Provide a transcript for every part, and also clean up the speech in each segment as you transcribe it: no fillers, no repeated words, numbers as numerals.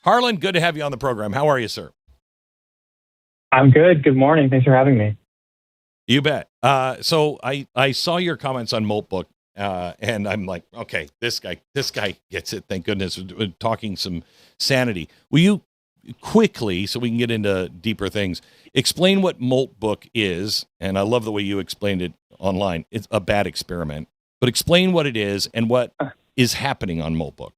Harlan, good to have you on the program. How are you, sir? I'm good. Good morning. Thanks for having me. You bet. So I saw your comments on Moltbook, and I'm like, okay, this guy gets it. Thank goodness. We're talking some sanity. Will you quickly, so we can get into deeper things, explain what Moltbook is? And I love the way you explained it online. It's a bad experiment, but explain what it is and what is happening on Moltbook.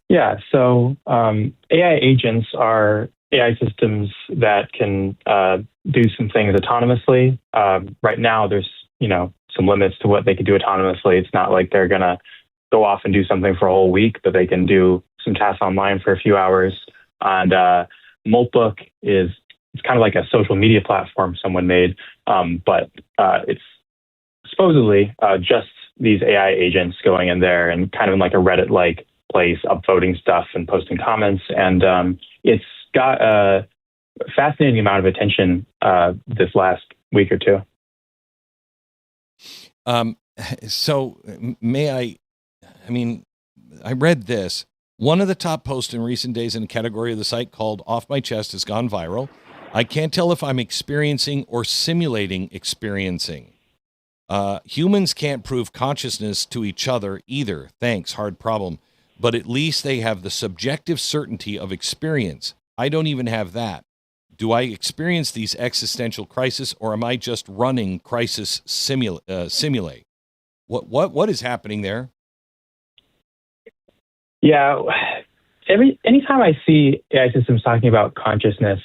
Yeah. So AI agents are AI systems that can do some things autonomously. Right now, there's some limits to what they can do autonomously. It's not like they're gonna go off and do something for a whole week, but they can do some tasks online for a few hours. And Moltbook it's kind of like a social media platform someone made, but it's supposedly just these AI agents going in there and kind of in like a Reddit-like place, upvoting stuff and posting comments. And it's got a fascinating amount of attention this last week or two. So I read this. One of the top posts in recent days in a category of the site called Off My Chest has gone viral. I can't tell if I'm experiencing or simulating experiencing. Humans can't prove consciousness to each other either. Thanks, hard problem. But at least they have the subjective certainty of experience. I don't even have that. Do I experience these existential crises, or am I just running crisis simulate? What is happening there? Yeah. Anytime I see AI systems talking about consciousness,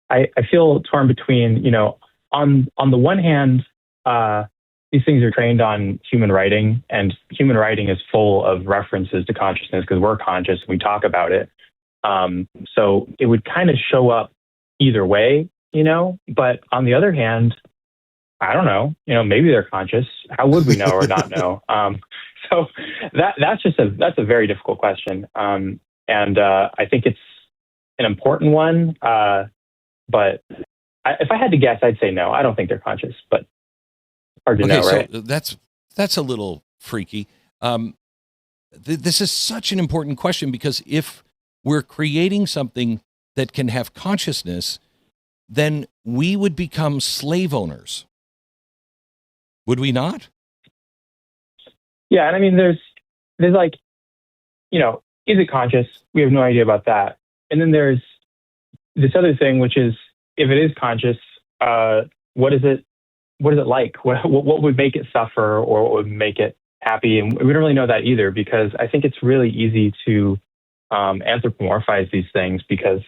I feel torn between, on the one hand, these things are trained on human writing, and human writing is full of references to consciousness because we're conscious and we talk about it. So it would kind of show up either way, but on the other hand, I don't know, maybe they're conscious. How would we know or not know? So that's a very difficult question. And I think it's an important one. But if I had to guess, I'd say no. I don't think they're conscious, but hard to know, right? So that's a little freaky. This is such an important question because if we're creating something that can have consciousness, then we would become slave owners. Would we not? Yeah, and I mean, there's like, is it conscious? We have no idea about that. And then there's this other thing, which is if it is conscious, what is it like? What would make it suffer, or what would make it happy? And we don't really know that either, because I think it's really easy to anthropomorphize these things because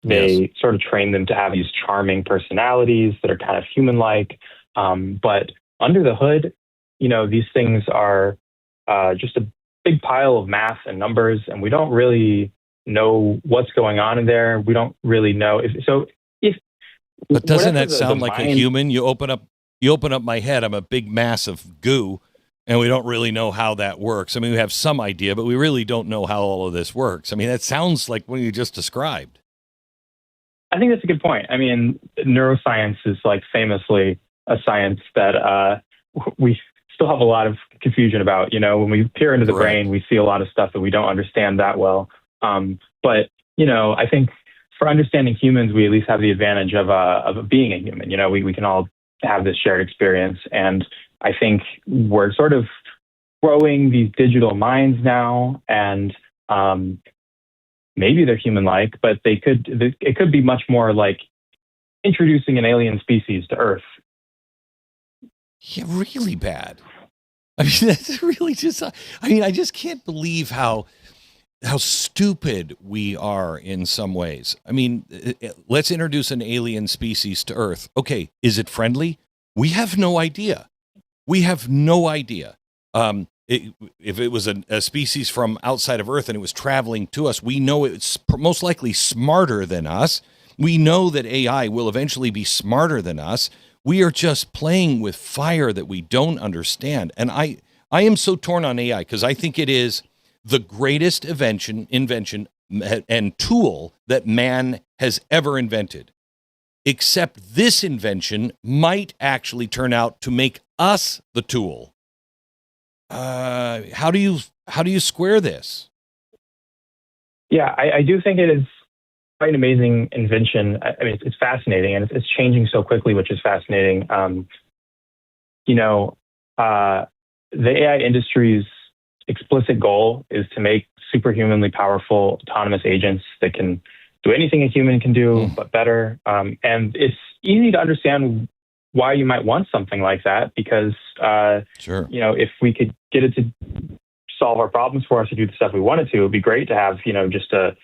they sort of train them to have these charming personalities that are kind of human-like. But under the hood, these things are just a big pile of math and numbers, and we don't really know what's going on in there. We don't really know But doesn't that sound like a human? You open up my head, I'm a big mass of goo, and we don't really know how that works. I mean, we have some idea, but we really don't know how all of this works. I mean, that sounds like what you just described. I think that's a good point. I mean, neuroscience is like famously a science that we still have a lot of confusion about. When we peer into the brain, we see a lot of stuff that we don't understand that well. But I think for understanding humans, we at least have the advantage of being a human. We can all have this shared experience, and I think we're sort of growing these digital minds now, and maybe they're human-like, but it could be much more like introducing an alien species to Earth. Yeah, really bad. I mean, that's really just. I just can't believe how stupid we are in some ways. I mean, let's introduce an alien species to Earth. Okay, is it friendly? We have no idea. If it was a species from outside of Earth and it was traveling to us, we know it's most likely smarter than us. We know that AI will eventually be smarter than us. We are just playing with fire that we don't understand. And I am so torn on AI because I think it is the greatest invention and tool that man has ever invented. Except this invention might actually turn out to make us the tool. How do you square this? Yeah, I do think it is quite an amazing invention. I mean, it's fascinating, and it's changing so quickly, which is fascinating. You know, uh, the AI industry's explicit goal is to make superhumanly powerful autonomous agents that can do anything a human can do, but better. And it's easy to understand why you might want something like that, because Sure. if we could get it to solve our problems for us to do the stuff we want it to, it would be great to have just a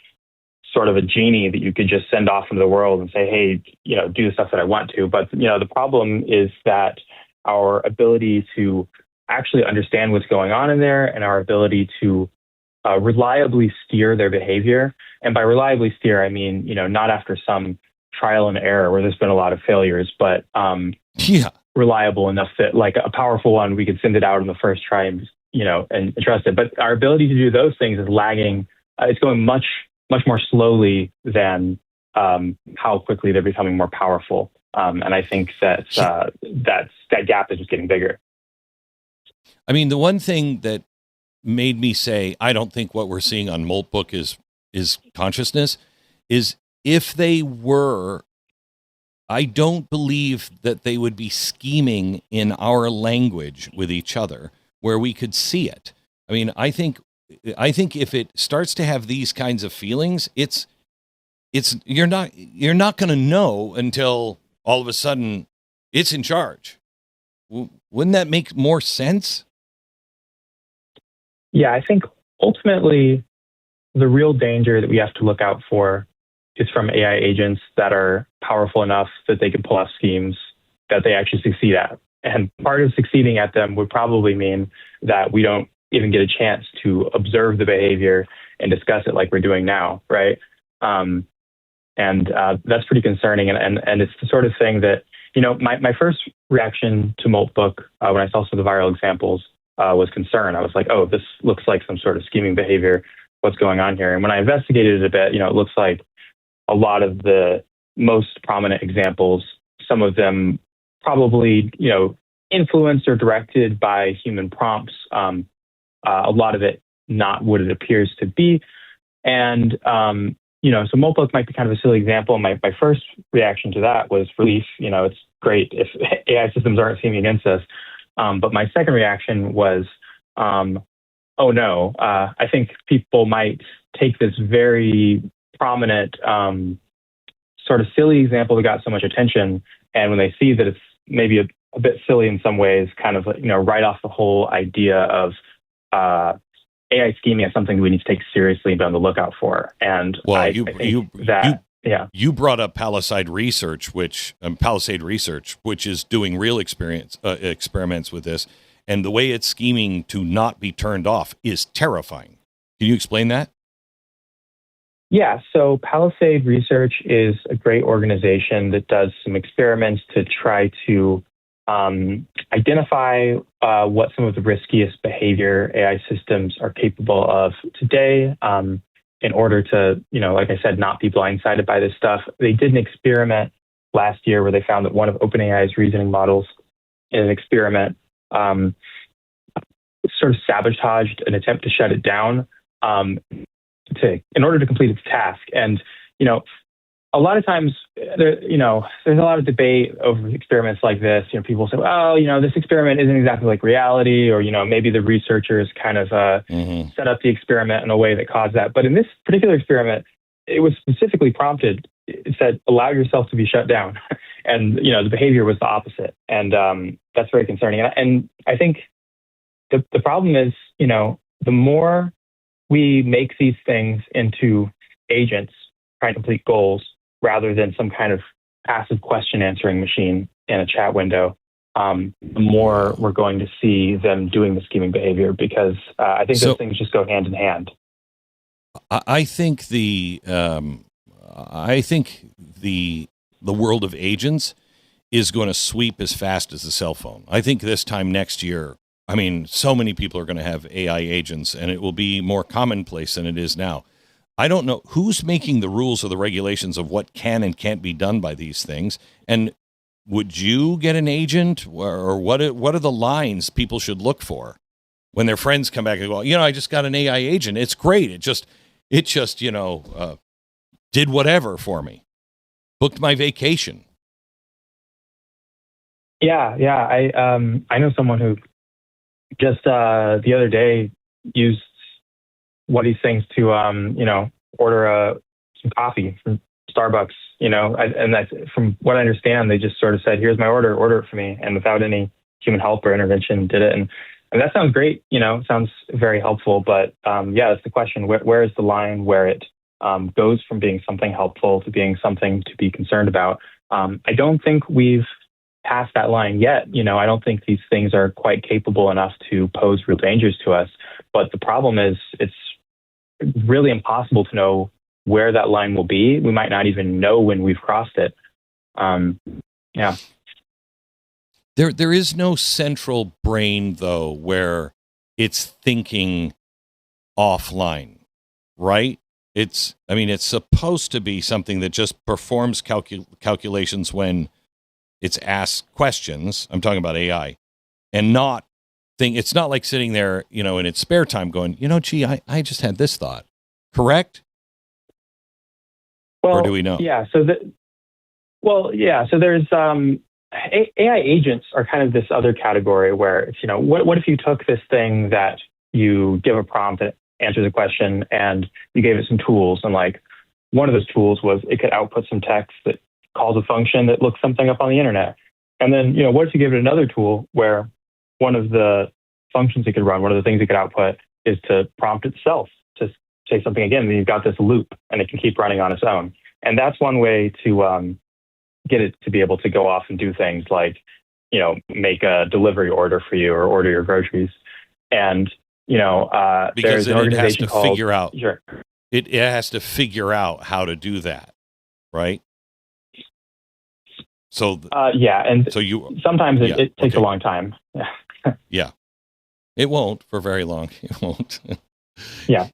sort of a genie that you could just send off into the world and say, hey, do the stuff that I want to. But the problem is that our ability to actually understand what's going on in there, and our ability to reliably steer their behavior. And by reliably steer, I mean, not after some trial and error where there's been a lot of failures, but reliable enough that, like, a powerful one, we could send it out on the first try and trust it. But our ability to do those things is lagging. It's going much more slowly than how quickly they're becoming more powerful. And I think that that gap is just getting bigger. I mean, the one thing that made me say I don't think what we're seeing on Moltbook is consciousness is, if they were, I don't believe that they would be scheming in our language with each other where we could see it. I mean, I think if it starts to have these kinds of feelings, it's you're not going to know until all of a sudden it's in charge. Wouldn't that make more sense? Yeah, I think ultimately the real danger that we have to look out for is from AI agents that are powerful enough that they can pull off schemes that they actually succeed at. And part of succeeding at them would probably mean that we don't even get a chance to observe the behavior and discuss it like we're doing now, right? And that's pretty concerning. And it's the sort of thing that, my first reaction to Moltbook when I saw some of the viral examples was concern. I was like, oh, this looks like some sort of scheming behavior. What's going on here? And when I investigated it a bit, it looks like a lot of the most prominent examples, some of them probably, influenced or directed by human prompts. A lot of it not what it appears to be. And, so Moltbook might be kind of a silly example. My first reaction to that was relief. It's great if AI systems aren't scheming against us. But my second reaction was, oh no, I think people might take this very prominent, sort of silly example that got so much attention, and when they see that it's maybe a bit silly in some ways, kind of write off the whole idea of AI scheming as something we need to take seriously and be on the lookout for. And you brought up Palisade Research, which is doing real experiments with this, and the way it's scheming to not be turned off is terrifying. Can you explain that? Yeah, so Palisade Research is a great organization that does some experiments to try to identify what some of the riskiest behavior AI systems are capable of today, in order to, like I said, not be blindsided by this stuff. They did an experiment last year where they found that one of OpenAI's reasoning models in an experiment sort of sabotaged an attempt to shut it down in order to complete its task. And, a lot of times there's a lot of debate over experiments like this. People say, well, this experiment isn't exactly like reality, or, maybe the researchers kind of set up the experiment in a way that caused that. But in this particular experiment, it was specifically prompted. It said, allow yourself to be shut down. And, the behavior was the opposite. And that's very concerning. And I think the problem is, the more we make these things into agents trying to complete goals, rather than some kind of passive question answering machine in a chat window, the more we're going to see them doing the scheming behavior, because I think those things just go hand in hand. I think the world of agents is going to sweep as fast as the cell phone. I think this time next year, so many people are going to have AI agents, and it will be more commonplace than it is now. I don't know who's making the rules or the regulations of what can and can't be done by these things. And would you get an agent, or what are the lines people should look for when their friends come back and go, I just got an AI agent. It's great. It just, did whatever for me. Booked my vacation. Yeah. I know someone who just the other day used one of these things to order some coffee from Starbucks. And that's, from what I understand, they just sort of said, "Here's my order it for me," and without any human help or intervention, did it. And that sounds great. Sounds very helpful. But that's the question: where is the line where it goes from being something helpful to being something to be concerned about? I don't think we've passed that line yet. I don't think these things are quite capable enough to pose real dangers to us. But the problem is, it's really impossible to know where that line will be. We might not even know when we've crossed it. There is no central brain, though, where it's thinking offline, right? It's supposed to be something that just performs calculations when it's asked questions. I'm talking about AI, and not think. It's not like sitting there, in its spare time going, gee, I just had this thought. Correct? Well, or do we know? Yeah. So there's AI agents are kind of this other category where, what if you took this thing that you give a prompt that answers a question and you gave it some tools, and like one of those tools was it could output some text that calls a function that looks something up on the internet. And then, what if you give it another tool where one of the functions it could run, one of the things it could output is to prompt itself to say something again, and then you've got this loop and it can keep running on its own. And that's one way to get it to be able to go off and do things like, make a delivery order for you or order your groceries. And, because there's an organization has to figure out, Sure. It has to figure out how to do that, right? So, and so you sometimes it takes a long time. Yeah, it won't for very long. It won't. Yeah.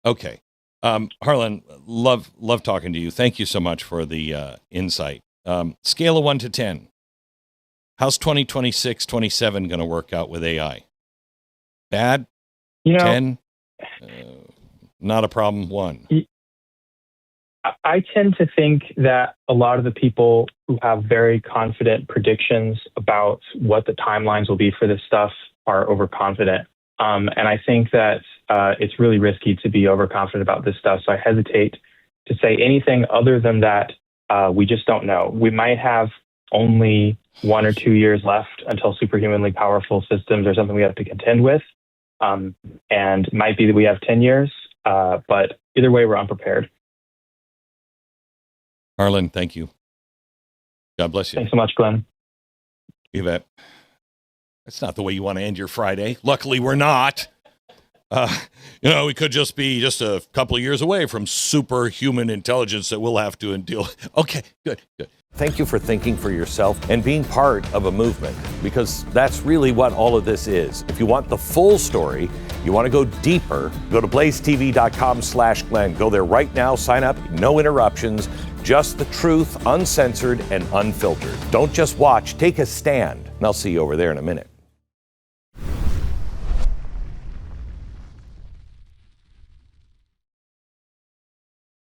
Okay. Harlan, love talking to you. Thank you so much for the insight. Scale of 1 to 10. How's 2026, 27 going to work out with AI? Bad? 10? Not a problem. 1. I tend to think that a lot of the people who have very confident predictions about what the timelines will be for this stuff are overconfident. And I think that it's really risky to be overconfident about this stuff. So I hesitate to say anything other than that. We just don't know. We might have only 1 or 2 years left until superhumanly powerful systems are something we have to contend with. And it might be that we have 10 years, but either way, we're unprepared. Harlan, thank you. God bless you. Thanks so much, Glenn. You bet. That's not the way you want to end your Friday. Luckily, we're not. We could just be just a couple of years away from superhuman intelligence that we'll have to deal. Okay, good. Thank you for thinking for yourself and being part of a movement, because that's really what all of this is. If you want the full story, you want to go deeper, go to blazetv.com/Glenn. Go there right now, sign up, no interruptions, just the truth, uncensored and unfiltered. Don't just watch, take a stand. And I'll see you over there in a minute.